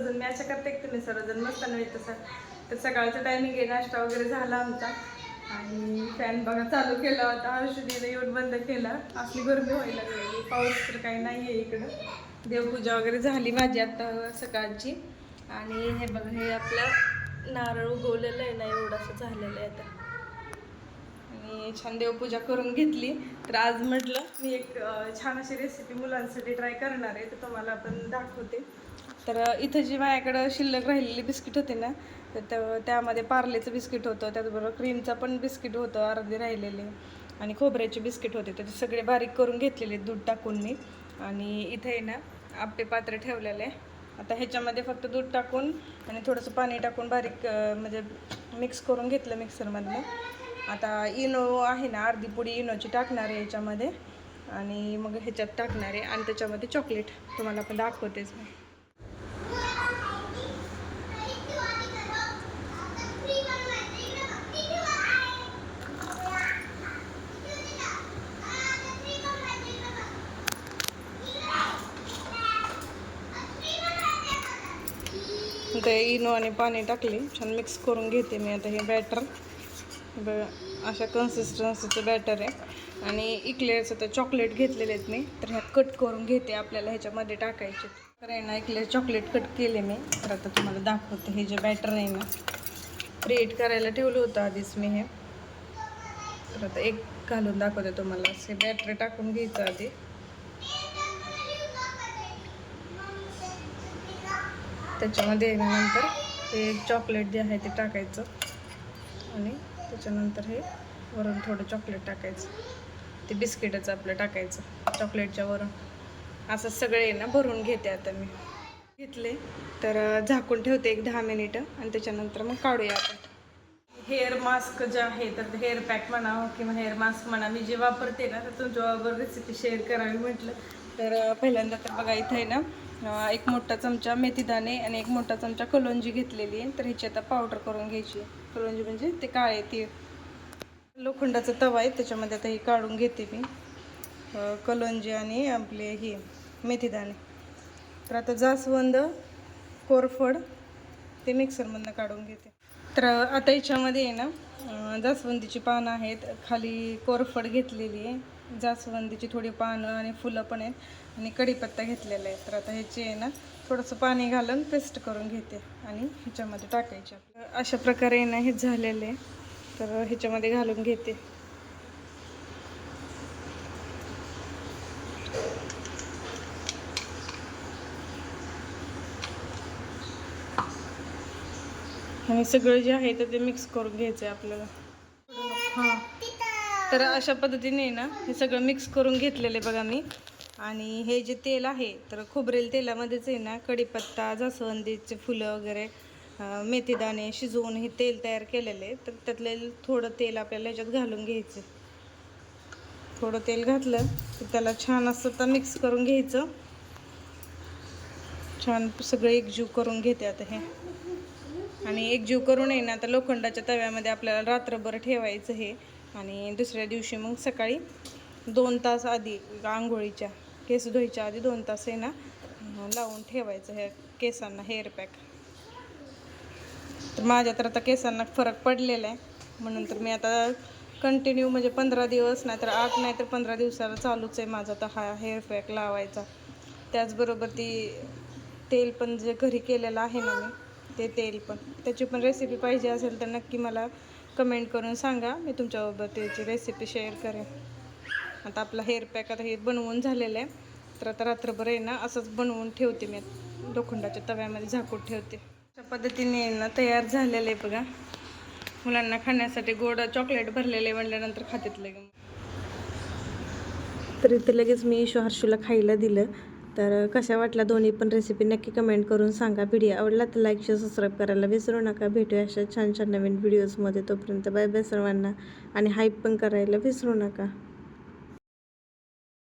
सर्वजण, मी अशा करते की तुम्ही सर्वजण नसताना वेळ तसं. तर सकाळचा टायमिंग आहे, नाश्ता वगैरे झाला आमचा आणि फॅन बघा चालू केला होता. हर्षदीने येऊन बंद केला. असली गरमी व्हायला लागली. पाऊस तर काही नाही आहे इकडं. देवपूजा वगैरे झाली माझी आता सकाळची. आणि हे बघा, हे आपलं नारळ उगवलेलं आहे ना, एवढंसं झालेलं आहे आता. आणि छान देवपूजा करून घेतली. तर आज म्हटलं मी एक छान अशी रेसिपी मुलांसाठी ट्राय करणार आहे, तर तुम्हाला पण दाखवते. तर इथं जी माझ्याकडं शिल्लक राहिलेली बिस्किट होते ना, तर त्यामध्ये पार्लेचं बिस्किट होतं, त्याचबरोबर क्रीमचं पण बिस्किट होतं अर्धे राहिलेले, आणि खोबऱ्याचे बिस्किट होते. तर ते सगळे बारीक करून घेतलेले दूध टाकून मी. आणि इथे आहे ना आप्पे पात्र ठेवलेले आहे. आता ह्याच्यामध्ये फक्त दूध टाकून आणि थोडंसं पाणी टाकून बारीक म्हणजे मिक्स करून घेतलं मिक्सरमधलं. आता इनो आहे ना, अर्धी पुडी इनोची टाकणार आहे ह्याच्यामध्ये, आणि मग ह्याच्यात टाकणार आहे, आणि त्याच्यामध्ये चॉकलेट तुम्हाला पण दाखवतेच मी. आता इनो आणि पाणी टाकले, छान मिक्स करून घेते मी आता हे बॅटर. अशा कन्सिस्टन्सीचं बॅटर आहे. आणि इक्लेअरचं तर चॉकलेट घेतलेले आहेत मी, तर ह्या कट करून घेते, आपल्याला ह्याच्यामध्ये टाकायचे. तर आहे ना इक्लेअर चॉकलेट कट केले मी. तर आता तुम्हाला दाखवते हे जे बॅटर आहे ना, क्रिएट करायला ठेवलं होतं आधीच मी हे. तर आता एक घालून दाखवते तुम्हाला. असे बॅटर टाकून घ्यायचं आधी. त्याच्यामध्ये नंतर ते चॉकलेट जे आहे ते टाकायचं, आणि त्याच्यानंतर हे वरून थोडं चॉकलेट टाकायचं. ते बिस्किटच आपलं टाकायचं चॉकलेटच्या वरून. असं सगळे ना भरून घेते आता मी. घेतले तर झाकून ठेवते एक 10 मिनिटं, आणि त्याच्यानंतर मग काढूया आपण. हेअर मास्क जे आहे, तर हेअर पॅक म्हणा किंवा हेअर मास्क म्हणा, मी जे वापरते ना, तर तुमच्याबरोबर रेसिपी शेअर करावी म्हटलं. तर पहिल्यांदा तर बघा इथं आहे ना, एक मोठा चमचा मेथीदाणे आणि एक मोठा चमचा कलोंजी घेतलेली आहे. तर ह्याची आता पावडर करून घ्यायची. कलोंजी म्हणजे ते काळे तीळ. लोखंडाचा तवा आहे, त्याच्यामध्ये आता हे काढून घेते मी कलोंजी आणि आपले ही मेथीदाणे. तर आता जास्वंद, कोरफड ते मिक्सरमधनं काढून घेते. तर आता याच्यामध्ये आहे ना जास्वंदीची पानं आहेत, खाली कोरफड घेतलेली आहे, जास्वंदीची थोडी पानं आणि फुलं पण आहेत, आणि कढीपत्ता घेतलेला आहे. तर आता ह्याची आहे ना थोडंसं पाणी घालून पेस्ट करून घेते आणि ह्याच्यामध्ये टाकायचे. अशा प्रकारे ना हे झालेलं आहे, तर ह्याच्यामध्ये घालून घेते. आणि सगळं जे आहे तर ते मिक्स करून घ्यायचं आहे आपल्याला. हां, तर अशा पद्धतीने ना हे सगळं मिक्स करून घेतलेलं आहे बघा मी. आणि हे जे तेल आहे, तर खोबरेल तेलामध्येच आहे ना कढीपत्ता, जास्वंदीचे फुलं वगैरे, मेथीदाणे शिजवून हे तेल तयार केलेलं आहे. तर त्यातले थोडं तेल आपल्याला ह्याच्यात घालून घ्यायचं. थोडं तेल घातलं तर त्याला छान असं तर मिक्स करून घ्यायचं. छान सगळं एकजीव करून घेते आता हे. आणि एकजीव करून आहे ना आता लोखंडाच्या तव्यामध्ये आपल्याला रात्रभर ठेवायचं हे. आणि दुसऱ्या दिवशी मग सकाळी 2 तास आधी आंघोळीच्या केस धुवायच्या आधी 2 तास आहे ना लावून ठेवायचं हे केसांना हेअर पॅक. तर माझ्या तर आता केसांना फरक पडलेला आहे, म्हणून तर मी आता कंटिन्यू म्हणजे 15 दिवस नाही तर 8 नाही तर 15 दिवसाला चालूच आहे माझा तर हा हेअर पॅक लावायचा. त्याचबरोबर ती तेल पण जे घरी केलेलं आहे ना मी, ते तेल पण, त्याची पण रेसिपी पाहिजे असेल तर नक्की मला कमेंट करून सांगा, मी तुमच्याबरोबर त्याची रेसिपी शेअर करेन. आता आपला हेअर पॅक आता हे बनवून झालेलं आहे. तर आता रात्रभर आहे ना असंच बनवून ठेवते मी, लोखंडाच्या तव्यामध्ये झाकून ठेवते. अशा पद्धतीने ना तयार झालेलं आहे बघा. मुलांना खाण्यासाठी गोड चॉकलेट भरलेले म्हटल्यानंतर खातात लगेच. तर इथं लगेच मी हर्षूला खायला दिलं. तर कशा वाटल्या दोन्ही पण रेसिपी नक्की कमेंट करून सांगा. व्हिडिओ आवडला तर लाईक शेअर सबस्क्राईब करायला विसरू नका. भेटूया अशा छान छान नवीन व्हिडिओजमध्ये. तोपर्यंत बाय बाय सर्वांना, आणि हाईप पण करायला विसरू नका.